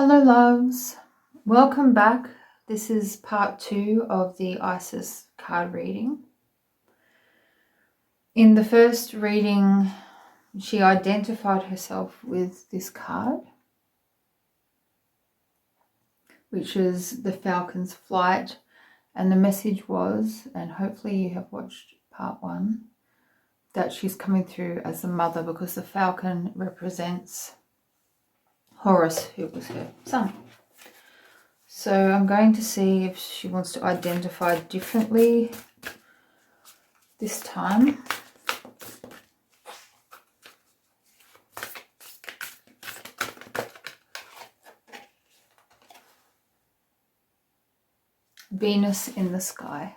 Hello loves, welcome back. This is part 2 of the Isis card reading. In the first reading, she identified herself with this card, which is the Falcon's flight, and the message was, and hopefully you have watched part 1, that she's coming through as the mother because the falcon represents Horus, who was her son. So I'm going to see if she wants to identify differently this time. Venus in the sky.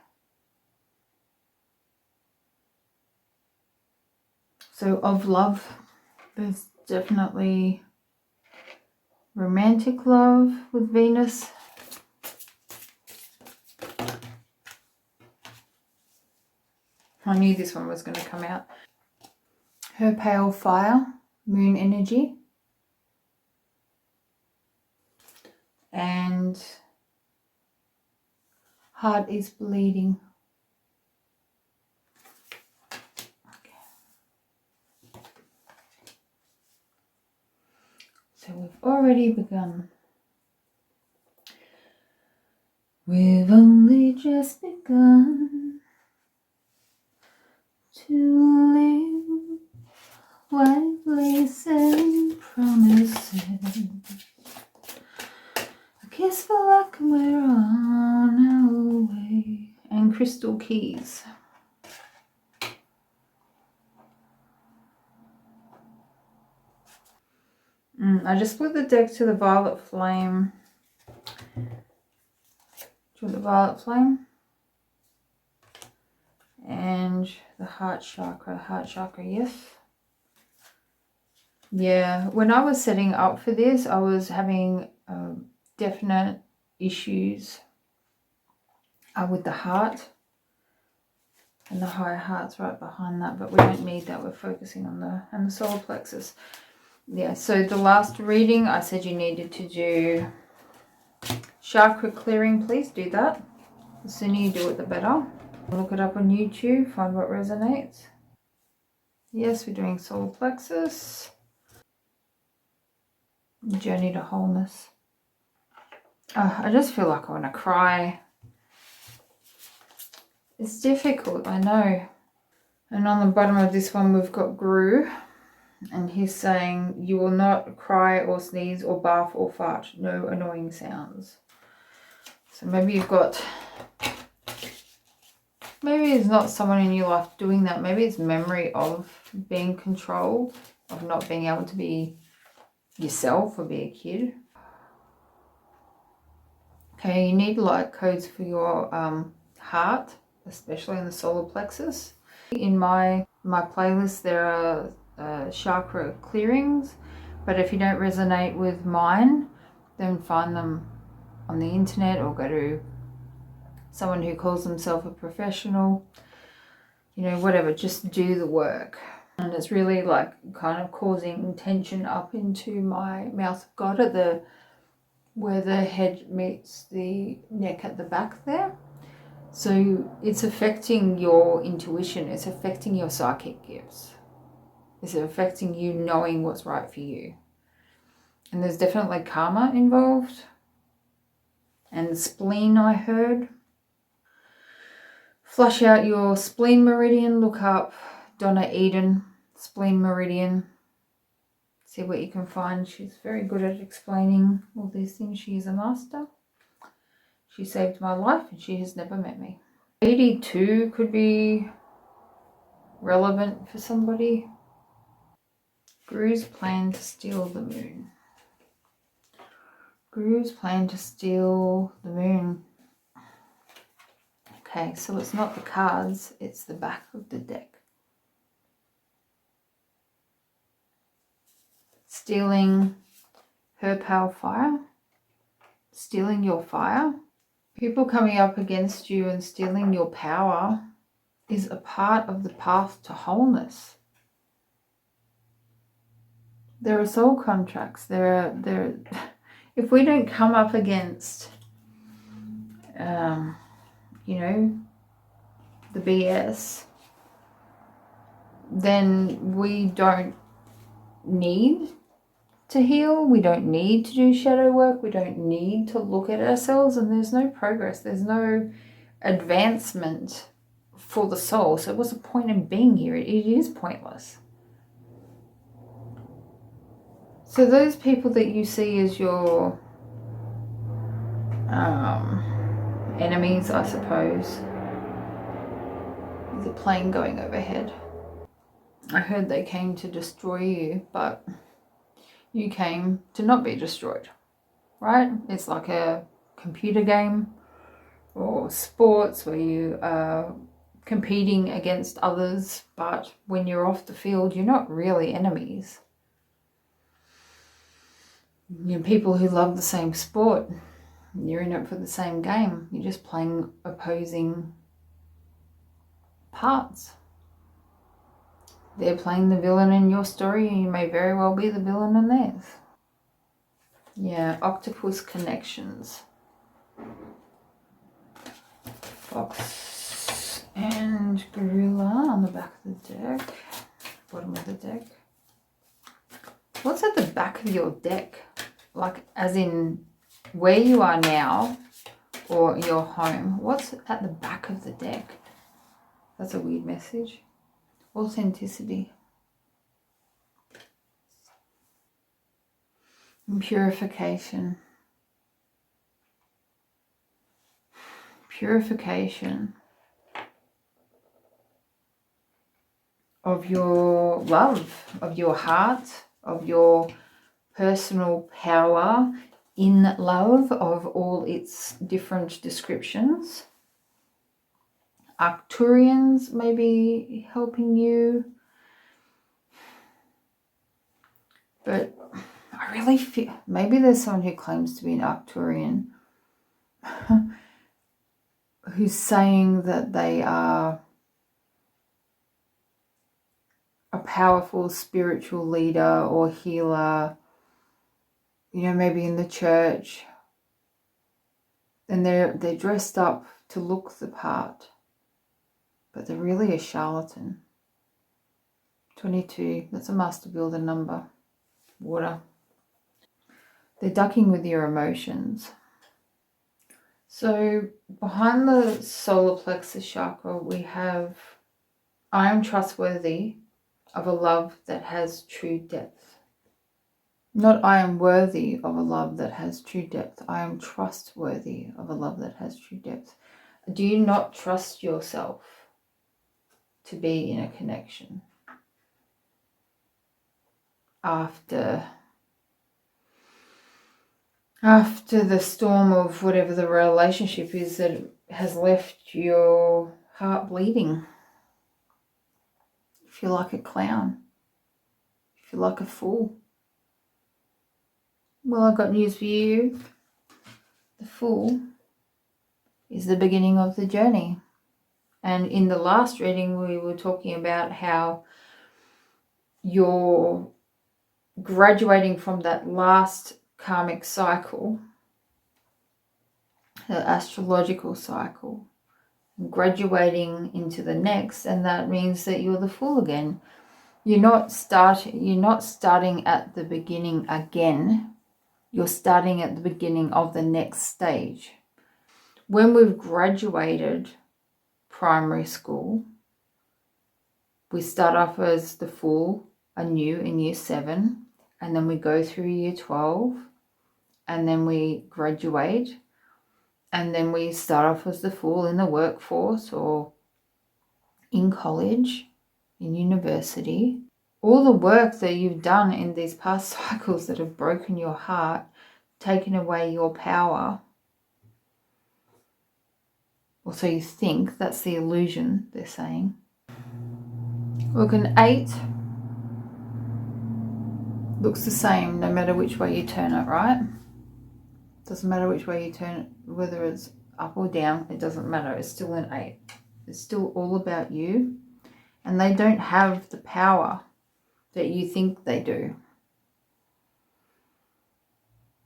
So of love, there's definitely romantic love with Venus. I knew this one was going to come out. Her pale fire, moon energy. And heart is bleeding. Okay. So we've already begun. We've only just begun to live lightly saying promises. A kiss for luck and we're on our way. And crystal keys. I just put the deck to the violet flame. Do you want the violet flame? And the heart chakra, yes. Yeah, when I was setting up for this, I was having definite issues with the heart. And the higher heart's right behind that, but we don't need that. We're focusing on the solar plexus. Yeah, so the last reading, I said you needed to do chakra clearing. Please do that. The sooner you do it, the better. Look it up on YouTube, find what resonates. Yes, we're doing solar plexus. Journey to wholeness. I just feel like I want to cry. It's difficult, I know. And on the bottom of this one, we've got Guru. And he's saying, you will not cry or sneeze or barf or fart. No annoying sounds. So maybe you've got... Maybe it's not someone in your life doing that. Maybe it's memory of being controlled. Of not being able to be yourself or be a kid. Okay, you need light codes for your heart. Especially in the solar plexus. In my playlist, there are chakra clearings, but if you don't resonate with mine, then find them on the internet or go to someone who calls themselves a professional, you know, whatever. Just do the work. And it's really like kind of causing tension up into my mouth of God at where the head meets the neck at the back there. So it's affecting your intuition, it's affecting your psychic gifts. It's affecting you knowing what's right for you. And there's definitely karma involved. And spleen, I heard. Flush out your spleen meridian. Look up Donna Eden, spleen meridian. See what you can find. She's very good at explaining all these things. She is a master. She saved my life and she has never met me. 82 could be relevant for somebody. Guru's plan to steal the moon. Guru's plan to steal the moon. Okay, so it's not the cards, it's the back of the deck. Stealing her pale fire. Stealing your fire. People coming up against you and stealing your power is a part of the path to wholeness. There are soul contracts. if we don't come up against, you know, the BS, then we don't need to heal. We don't need to do shadow work. We don't need to look at ourselves, and there's no progress. There's no advancement for the soul. So what's the point in being here? It is pointless. So those people that you see as your enemies, I suppose. There's a plane going overhead. I heard they came to destroy you, but you came to not be destroyed, right? It's like a computer game or sports where you are competing against others, but when you're off the field, you're not really enemies. You're people who love the same sport. You're in it for the same game. You're just playing opposing parts. They're playing the villain in your story, and you may very well be the villain in theirs. Yeah, octopus connections. Fox and gorilla on the back of the deck. Bottom of the deck. What's at the back of your deck? Like, as in where you are now or your home. What's at the back of the deck? That's a weird message. Authenticity. And purification. Purification of your love, of your heart, of your personal power in love, of all its different descriptions. Arcturians may be helping you, but I really feel maybe there's someone who claims to be an Arcturian who's saying that they are a powerful spiritual leader or healer, you know, maybe in the church, and they're dressed up to look the part, but they're really a charlatan. 22, that's a master builder number. Water. They're ducking with your emotions. So behind the solar plexus chakra, we have, I am trustworthy of a love that has true depth. Not I am worthy of a love that has true depth. I am trustworthy of a love that has true depth. Do you not trust yourself to be in a connection after the storm of whatever the relationship is that has left your heart bleeding? You feel like a clown. You feel like a fool. Well, I've got news for you. The Fool is the beginning of the journey. And in the last reading, we were talking about how you're graduating from that last karmic cycle, the astrological cycle, graduating into the next, and that means that you're the Fool again. You're not starting at the beginning again. You're starting at the beginning of the next stage. When we've graduated primary school, we start off as the Fool anew in year 7, and then we go through year 12, and then we graduate, and then we start off as the Fool in the workforce or in college, in university. All the work that you've done in these past cycles that have broken your heart, taken away your power, or so you think, that's the illusion they're saying. Look, an 8 looks the same no matter which way you turn it, right? Doesn't matter which way you turn it, whether it's up or down, it doesn't matter. It's still an 8. It's still all about you, and they don't have the power that you think they do.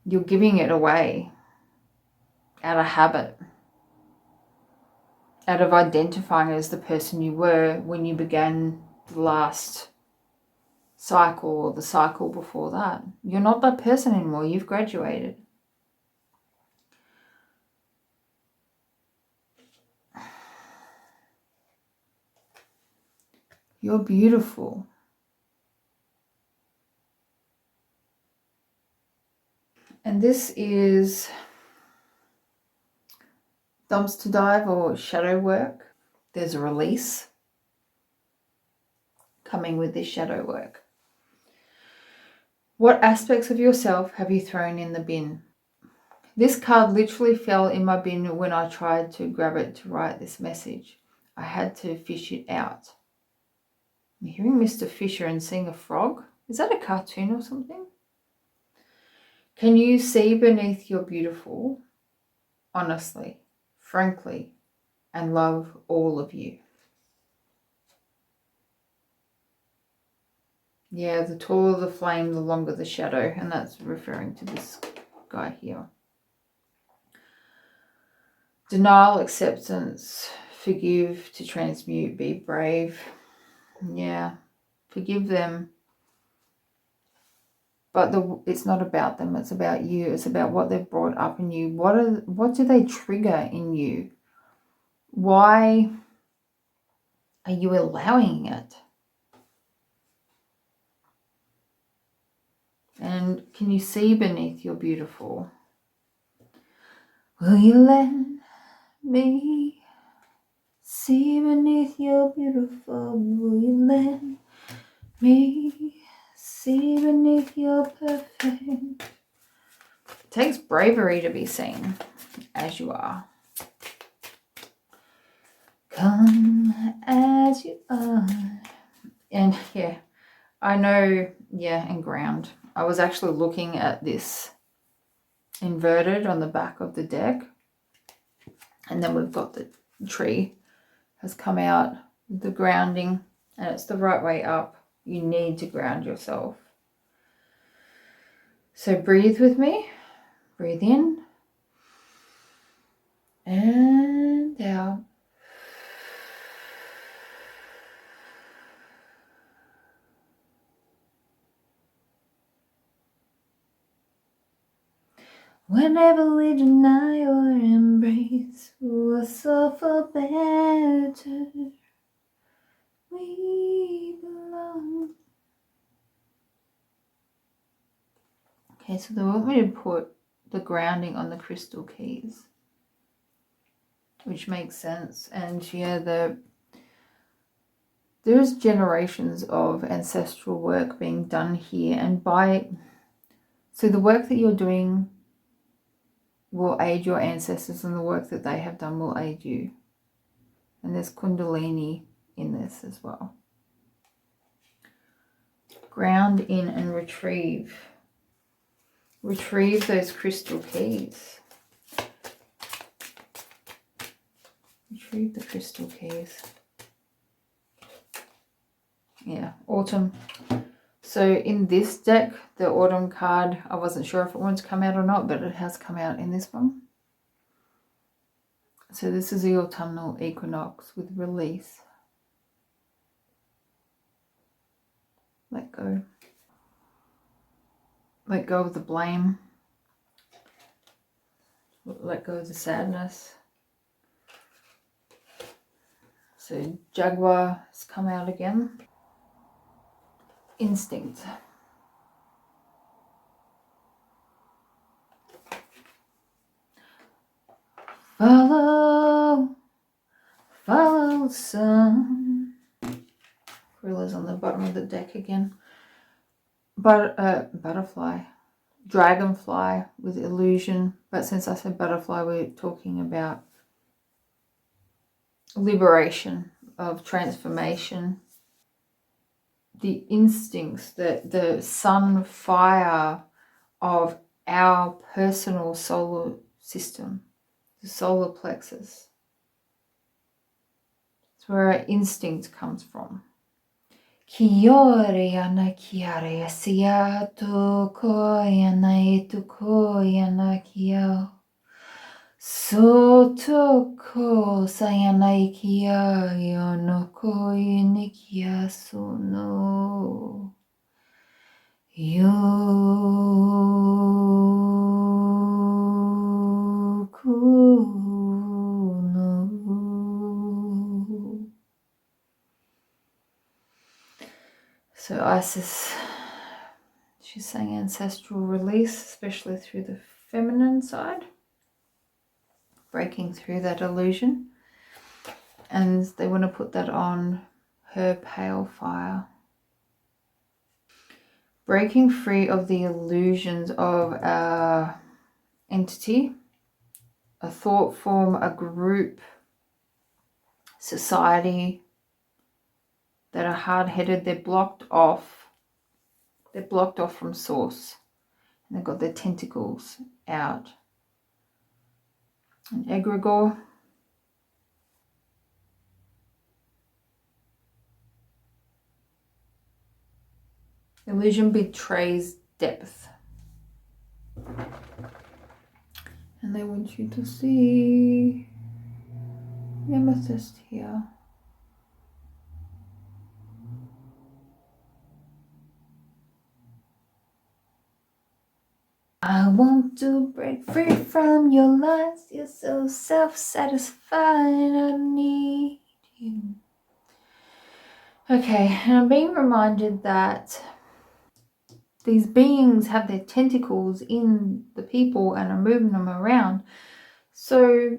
You're giving it away out of habit, out of identifying as the person you were when you began the last cycle or the cycle before that. You're not that person anymore. You've graduated. You're beautiful. And this is dumpster dive or shadow work. There's a release coming with this shadow work. What aspects of yourself have you thrown in the bin? This card literally fell in my bin when I tried to grab it to write this message. I had to fish it out. I'm hearing Mr. Fisher and seeing a frog. Is that a cartoon or something? Can you see beneath your beautiful, honestly, frankly, and love all of you? Yeah, the taller the flame, the longer the shadow, and that's referring to this guy here. Denial, acceptance, forgive, to transmute, be brave. Yeah, forgive them. But it's not about them, it's about you. It's about what they've brought up in you. What do they trigger in you? Why are you allowing it? And can you see beneath your beautiful? Will you let me see beneath your beautiful? Will you let me see beneath your perfect? It takes bravery to be seen as you are. Come as you are. And yeah, I know, yeah, and ground. I was actually looking at this inverted on the back of the deck. And then we've got the tree has come out, the grounding, and it's the right way up. You need to ground yourself. So breathe with me. Breathe in and out. Whenever we deny or embrace, we'll suffer better. We belong. Okay, so they want me to put the grounding on the crystal keys, which makes sense. And yeah, there's generations of ancestral work being done here, and so the work that you're doing will aid your ancestors, and the work that they have done will aid you. And there's Kundalini in this as well. Ground in and retrieve. Retrieve those crystal keys. Retrieve the crystal keys. Yeah, autumn. So in this deck, the autumn card, I wasn't sure if it wanted to come out or not, but it has come out in this one. So this is the autumnal equinox with release. Let go. Let go of the blame. Let go of the sadness. So Jaguar has come out again. Instinct. Follow the sun. Gorilla's on the bottom of the deck again. Butterfly. Dragonfly with illusion. But since I said butterfly, we're talking about liberation, of transformation. The instincts, the sun fire of our personal solar system, the solar plexus. It's where our instinct comes from. Kiore ana kiare asiato koyana etu koyana kiao. Sotoko sayana ikia yonoko inikia sono. Yokuno. So Isis, she's saying ancestral release, especially through the feminine side, breaking through that illusion. And they want to put that on her pale fire. Breaking free of the illusions of our entity, a thought form, a group, society that are hard-headed. They're blocked off. They're blocked off from source. And they've got their tentacles out. An egregore. Illusion betrays depth. And they want you to see the amethyst here. I want to break free from your lies. You're so self-satisfied. I need you. Okay, and I'm being reminded that these beings have their tentacles in the people and are moving them around. So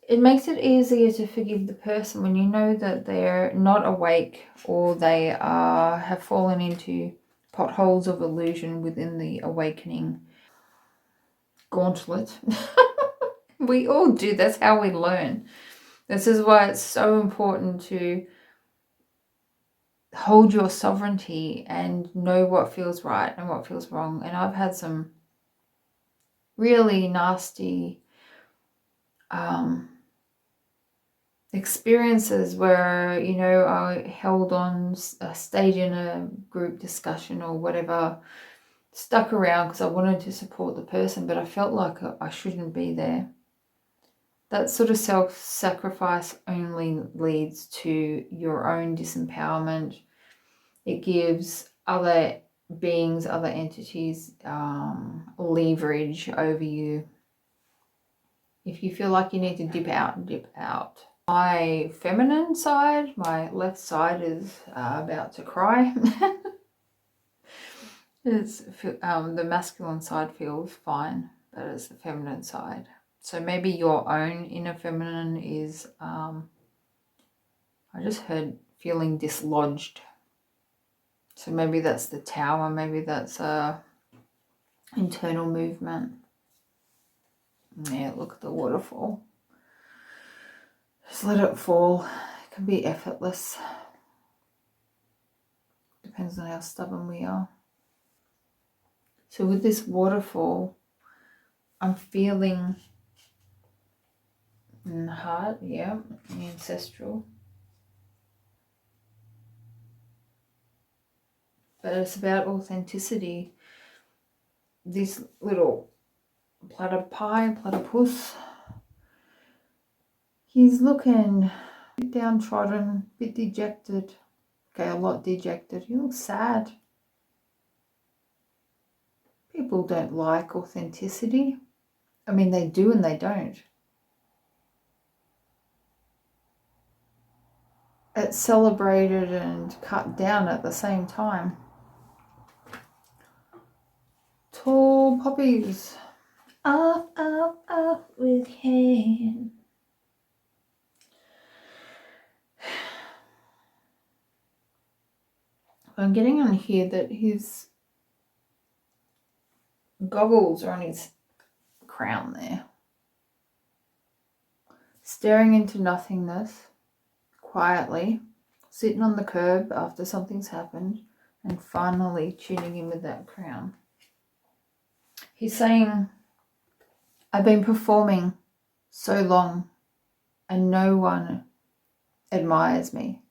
it makes it easier to forgive the person when you know that they're not awake or they have fallen into potholes of illusion within the awakening gauntlet. We all do. That's how we learn. This is why it's so important to hold your sovereignty and know what feels right and what feels wrong. And I've had some really nasty experiences where, you know, I held on, stayed in a group discussion or whatever, stuck around because I wanted to support the person, but I felt like I shouldn't be there. That sort of self-sacrifice only leads to your own disempowerment. It gives other beings, other entities leverage over you. If you feel like you need to dip out, dip out. My feminine side, my left side is about to cry. It's, the masculine side feels fine, but it's the feminine side. So maybe your own inner feminine is, I just heard feeling dislodged. So maybe that's the tower, maybe that's a internal movement. Yeah, look at the waterfall. Just let it fall. It can be effortless. Depends on how stubborn we are. So with this waterfall, I'm feeling in the heart, yeah, the ancestral. But it's about authenticity. This little platypus, he's looking a bit downtrodden, a bit dejected. Okay, a lot dejected. He looks sad. People don't like authenticity. I mean, they do and they don't. It's celebrated and cut down at the same time. Tall poppies. Up, up, up with him. I'm getting on here that his goggles are on his crown there. Staring into nothingness, quietly, sitting on the curb after something's happened, and finally tuning in with that crown. He's saying, I've been performing so long and no one admires me.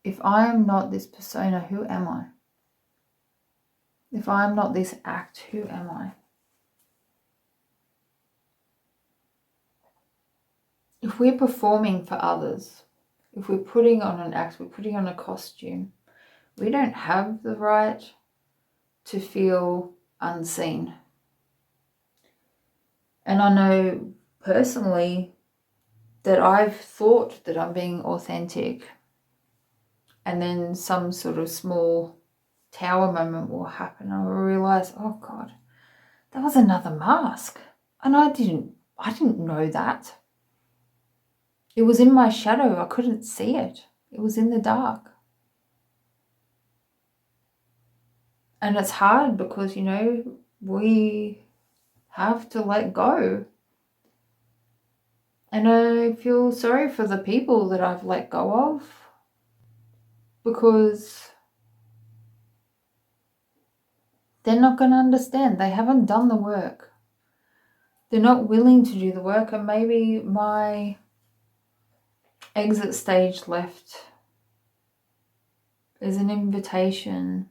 if I am not this persona, who am I? If I am not this act, who am I? If we're performing for others, if we're putting on an act, we're putting on a costume, we don't have the right to feel unseen. And I know personally that I've thought that I'm being authentic, and then some sort of small tower moment will happen and I'll realize, oh God, that was another mask. And I didn't know that. It was in my shadow. I couldn't see it. It was in the dark. And it's hard because, you know, we have to let go. And I feel sorry for the people that I've let go of, because they're not going to understand. They haven't done the work. They're not willing to do the work. And maybe my exit stage left is an invitation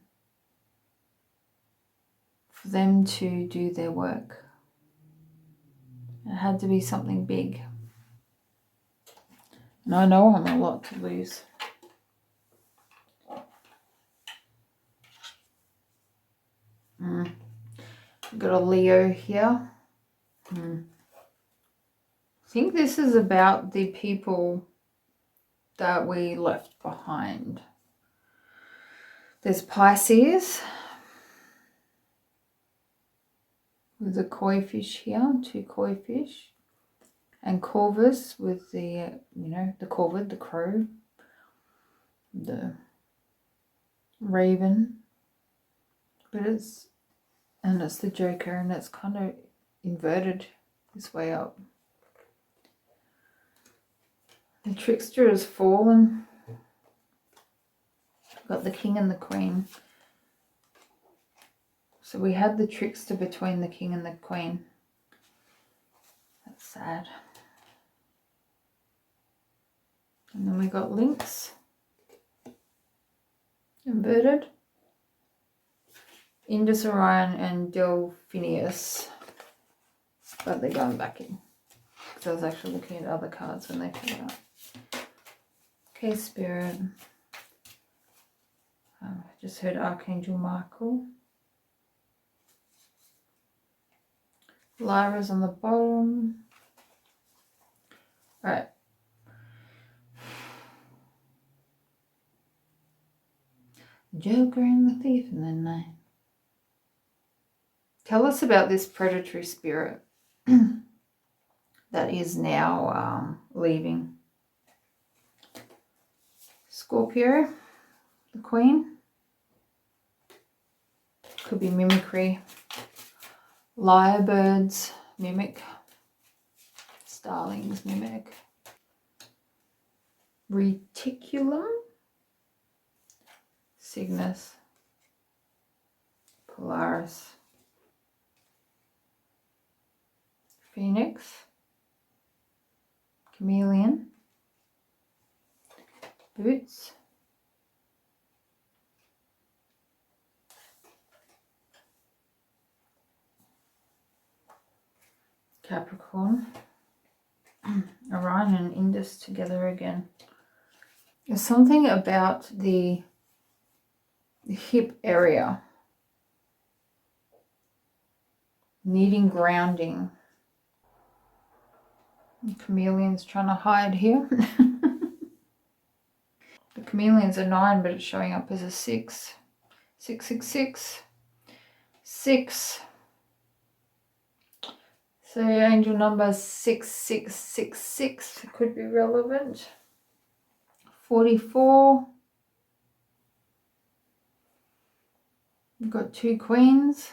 for them to do their work. It had to be something big. And I know I'm a lot to lose. Got a Leo here. I think this is about the people that we left behind. There's Pisces with the koi fish here, 2 koi fish, and Corvus with the, you know, the corvid, the crow, the raven, but it's the Joker, and it's kind of inverted this way up. The trickster has fallen. Got the king and the queen. So we had the trickster between the king and the queen. That's sad. And then we got Lynx. Inverted. Indus, Orion and Delphinius. But they're going back in. Because I was actually looking at other cards when they came out. Okay, Spirit. I just heard Archangel Michael. Lyra's on the bottom. Alright. Joker and the thief in the night. Tell us about this predatory spirit that is now leaving. Scorpio, the queen. Could be mimicry. Lyrebirds, mimic. Starlings, mimic. Reticulum. Cygnus. Polaris. Phoenix. Chameleon. Boots. Capricorn. Orion and Indus together again. There's something about the hip area needing grounding. The chameleon's trying to hide here. The chameleon's a 9, but it's showing up as a 6. 666. 6. So angel number 6666 could be relevant. 44. We've got 2 queens.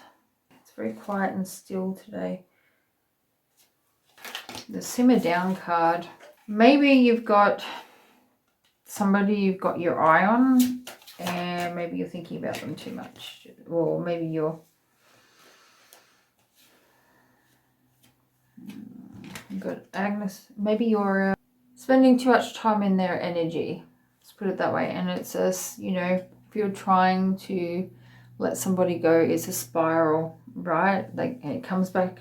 It's very quiet and still today. The Simmer Down card. Maybe you've got somebody you've got your eye on, and maybe you're thinking about them too much. Or maybe you've got Agnes. Maybe you're spending too much time in their energy. It's put it that way. And it's just, you know, if you're trying to let somebody go, it's a spiral, right? Like it comes back,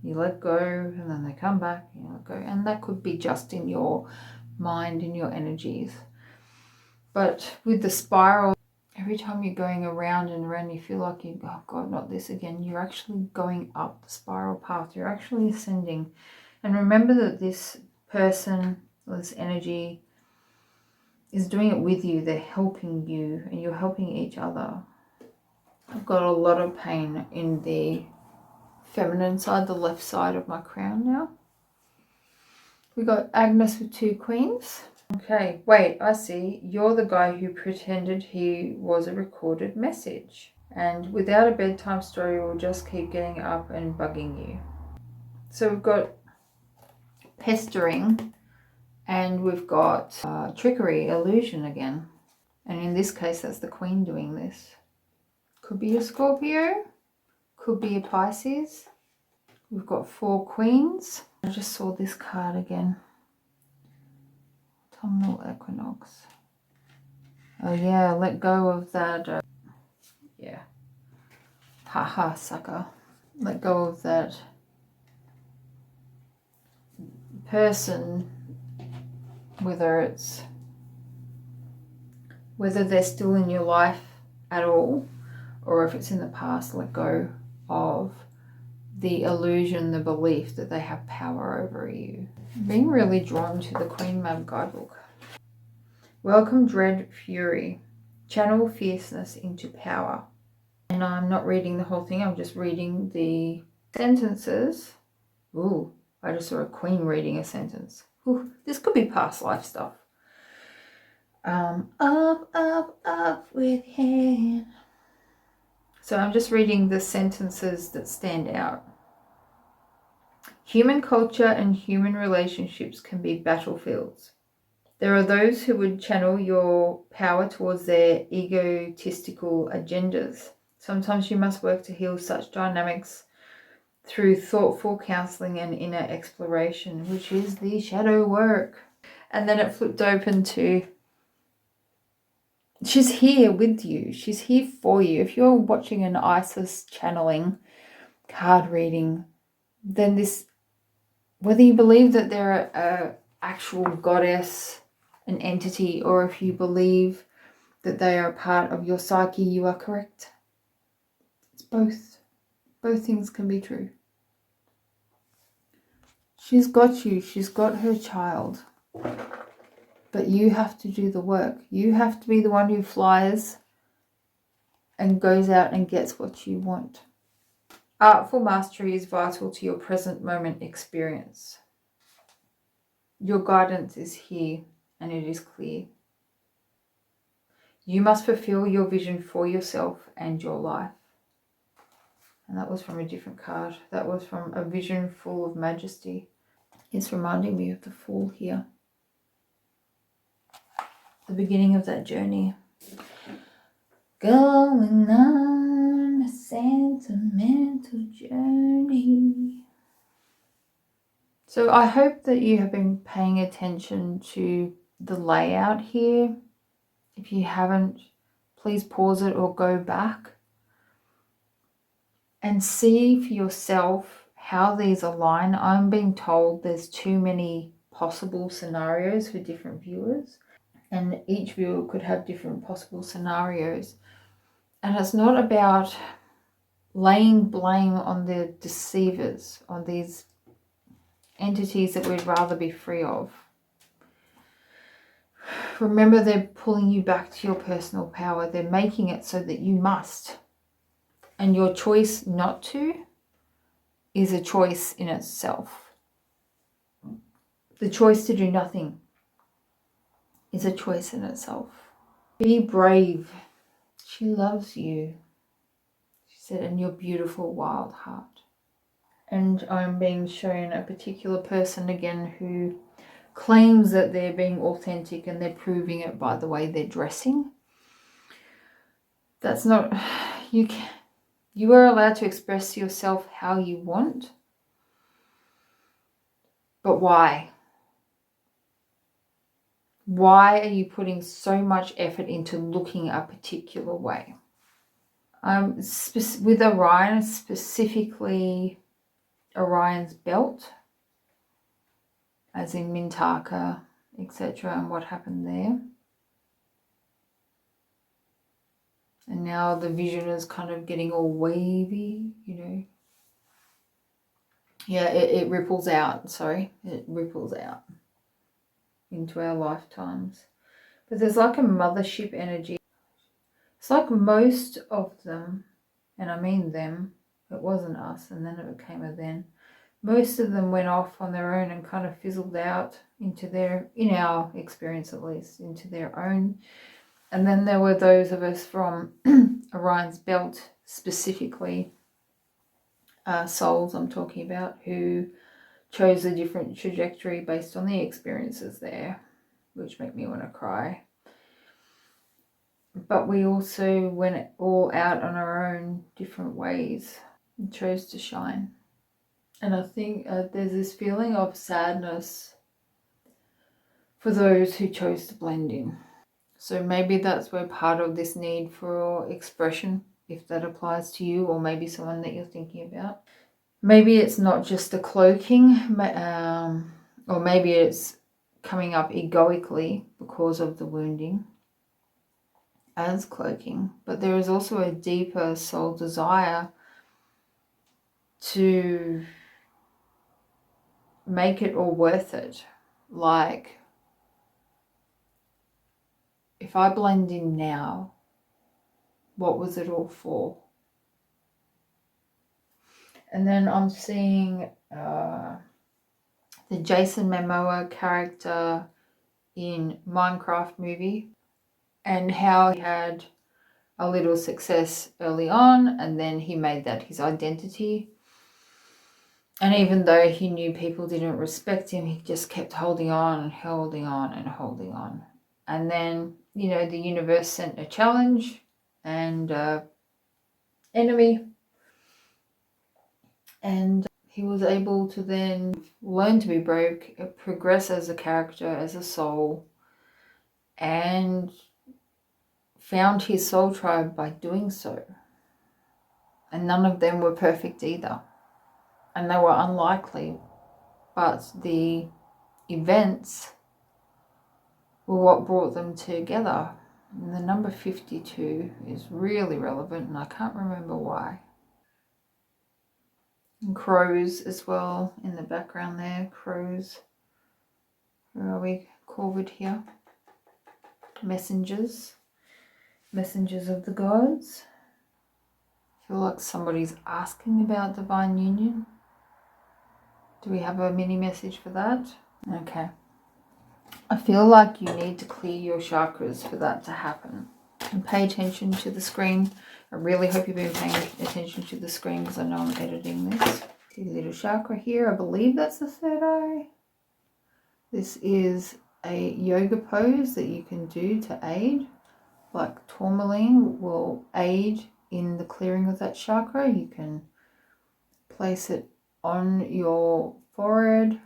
you let go, and then they come back, you let go. And that could be just in your mind, in your energies. But with the spiral, every time you're going around and around, you feel like you, oh God, not this again. You're actually going up the spiral path. You're actually ascending. And remember that this person, this energy, is doing it with you. They're helping you, and you're helping each other. I've got a lot of pain in the feminine side, the left side of my crown now. We got Agnes with 2 queens. Okay, wait, I see. You're the guy who pretended he was a recorded message. And without a bedtime story, will just keep getting up and bugging you. So we've got pestering, and we've got trickery, illusion again. And in this case, that's the queen doing this. Could be a Scorpio, could be a Pisces. We've got 4 queens. I just saw this card again. Autumnal equinox. Oh yeah, let go of that. Yeah. Haha, sucker. Let go of that person, whether they're still in your life at all, or if it's in the past. Let go of the illusion, the belief that they have power over you. I'm being really drawn to the Queen Mab guidebook. Welcome dread fury. Channel fierceness into power. And I'm not reading the whole thing. I'm just reading the sentences. Ooh, I just saw a queen reading a sentence. Ooh, this could be past life stuff. Up with him. So I'm just reading the sentences that stand out. Human culture and human relationships can be battlefields. There are those who would channel your power towards their egotistical agendas. Sometimes you must work to heal such dynamics through thoughtful counseling and inner exploration, which is the shadow work. And then it flipped open to, she's here with you. She's here for you. If you're watching an Isis channeling card reading, then this, whether you believe that they're an actual goddess, an entity, or if you believe that they are a part of your psyche, you are correct. It's both. Both things can be true. She's got you. She's got her child. But you have to do the work. You have to be the one who flies and goes out and gets what you want. Artful mastery is vital to your present moment experience. Your guidance is here and it is clear. You must fulfill your vision for yourself and your life. And that was from a different card. That was from A Vision Full of Majesty. It's reminding me of the Fool here. The beginning of that journey. Going on a sentimental journey. So I hope that you have been paying attention to the layout here. If you haven't, please pause it or go back and see for yourself how these align. I'm being told there's too many possible scenarios for different viewers, and each viewer could have different possible scenarios. And it's not about laying blame on the deceivers, on these entities that we'd rather be free of. Remember, they're pulling you back to your personal power. They're making it so that you must. And your choice not to is a choice in itself. The choice to do nothing is a choice in itself. Be brave. She loves you. She said, in your beautiful wild heart. And I'm being shown a particular person again who claims that they're being authentic, and they're proving it by the way they're dressing. That's not, you are allowed to express yourself how you want, but why? Why are you putting so much effort into looking a particular way? With Orion, specifically Orion's belt, as in Mintaka, etc., and what happened there. And now the vision is kind of getting all wavy, you know. Yeah, it ripples out, sorry. It ripples out into our lifetimes. But there's like a mothership energy. It's like most of them, and I mean them, it wasn't us, and then it became a then. Most of them went off on their own and kind of fizzled out into their, in our experience at least, into their own. And then there were those of us from Orion's belt, specifically souls I'm talking about, who chose a different trajectory based on the experiences there, which make me want to cry. But we also went all out on our own different ways and chose to shine. And I think there's this feeling of sadness for those who chose to blend in. So maybe that's where part of this need for expression, if that applies to you, or maybe someone that you're thinking about. Maybe it's not just a cloaking, or maybe it's coming up egoically because of the wounding as cloaking. But there is also a deeper soul desire to make it all worth it. Like, if I blend in now, what was it all for? And then I'm seeing the Jason Momoa character in Minecraft movie, and how he had a little success early on, and then he made that his identity. And even though he knew people didn't respect him, he just kept holding on and holding on and holding on. And then, you know, the universe sent a challenge and enemy, and he was able to then learn to be brave, progress as a character, as a soul, and found his soul tribe by doing so. And none of them were perfect either, and they were unlikely, but the events were what brought them together. And the number 52 is really relevant, and I can't remember why. And crows as well in the background there. Crows. Where are we? Corvid here. Messengers. Messengers of the gods. I feel like somebody's asking about divine union. Do we have a mini message for that? Okay. I feel like you need to clear your chakras for that to happen. And pay attention to the screen. I really hope you've been paying attention to the screen, because I know I'm editing this. See the little chakra here. I believe that's the third eye. This is a yoga pose that you can do to aid. Like tourmaline will aid in the clearing of that chakra. You can place it on your forehead.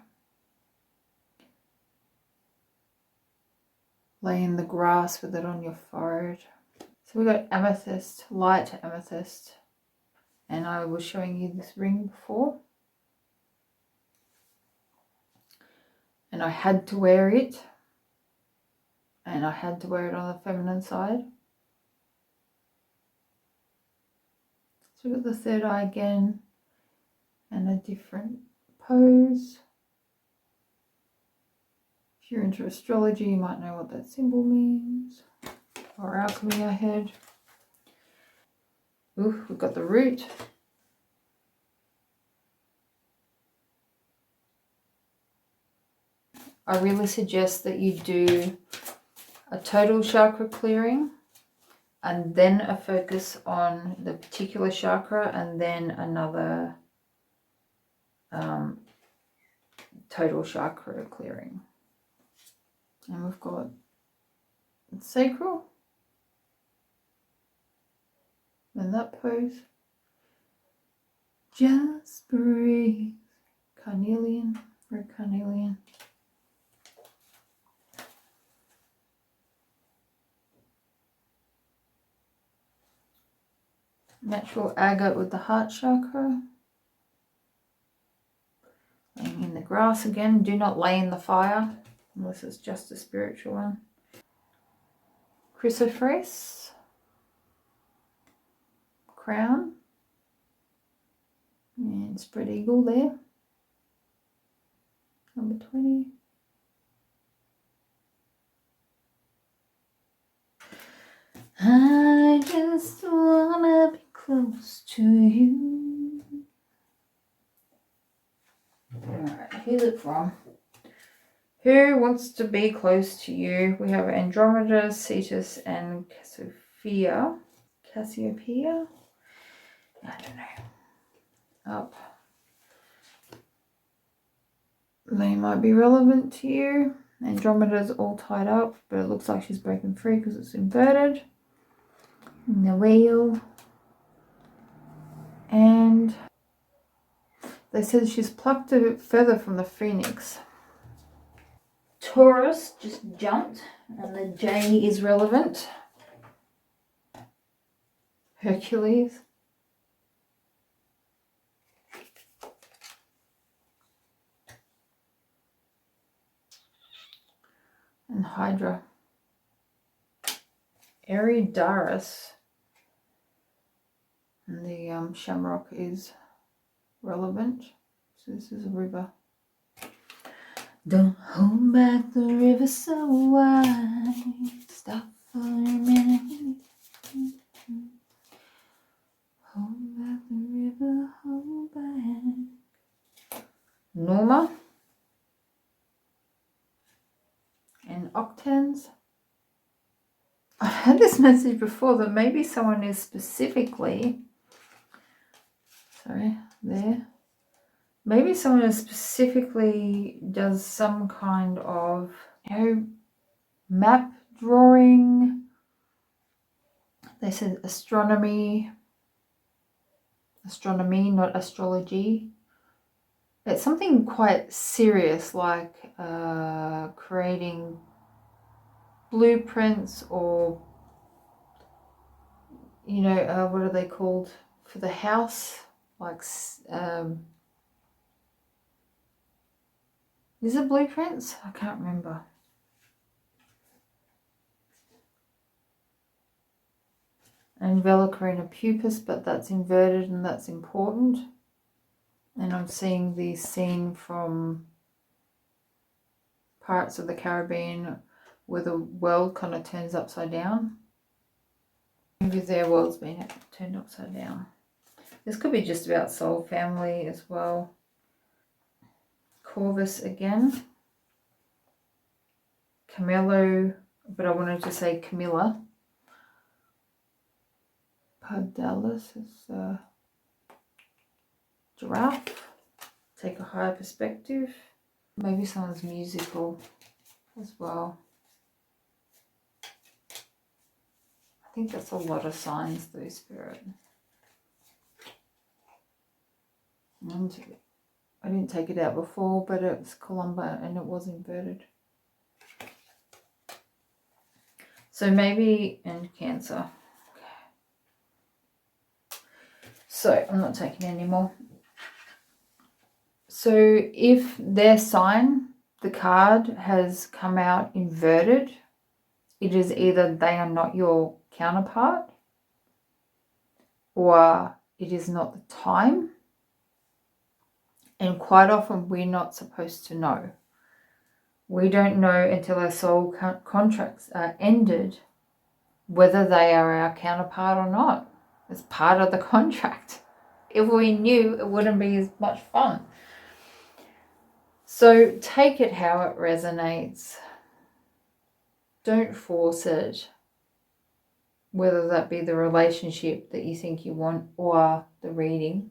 Lay in the grass with it on your forehead. So we got amethyst, light amethyst. And I was showing you this ring before. And I had to wear it. And I had to wear it on the feminine side. So we've got the third eye again. And a different pose. If you're into astrology, you might know what that symbol means. Or alchemy, I heard. Ooh, we've got the root. I really suggest that you do a total chakra clearing and then a focus on the particular chakra, and then another total chakra clearing. And we've got sacral. And that pose. Just breathe. Carnelian. Red carnelian. Natural agate with the heart chakra. Laying in the grass again. Do not lay in the fire unless it's just a spiritual one. Chrysoprase. Crown. And spread eagle there. Number 20. I just wanna be close to you. Alright, who's it from? Who wants to be close to you? We have Andromeda, Cetus, and Cassiopeia. Cassiopeia? I don't know. Up. They might be relevant to you. Andromeda's all tied up, but it looks like she's breaking free because it's inverted. And the wheel. And they said she's plucked a feather from the phoenix. Taurus just jumped, and the J is relevant. Hercules. And Hydra. Eridaris. And the shamrock is relevant. So this is a river. Don't hold back the river so wide. Stop for a minute. Hold back the river, hold back. Norma. And octans. I had this message before that maybe someone is specifically, sorry, there. Maybe someone is specifically does some kind of, you know, map drawing. They said astronomy, not astrology. It's something quite serious, like creating blueprints, or you know, what are they called for the house, like is it blueprints? I can't remember. And Velacarina pupus, but that's inverted and that's important. And I'm seeing the scene from Pirates of the Caribbean where the world kind of turns upside down. Maybe their world's been turned upside down. This could be just about soul family as well. Corvus again. Camelo, but I wanted to say Camilla. Pardalis is a giraffe. Take a higher perspective. Maybe someone's musical as well. I think that's a lot of signs though, Spirit. And I didn't take it out before, but it was Columba and it was inverted. So maybe, and Cancer. So I'm not taking any more. So if their sign, the card has come out inverted, it is either they are not your counterpart, or it is not the time. And quite often we're not supposed to know. We don't know until our soul contracts are ended whether they are our counterpart or not. It's part of the contract. If we knew, it wouldn't be as much fun. So take it how it resonates. Don't force it. Whether that be the relationship that you think you want or the reading.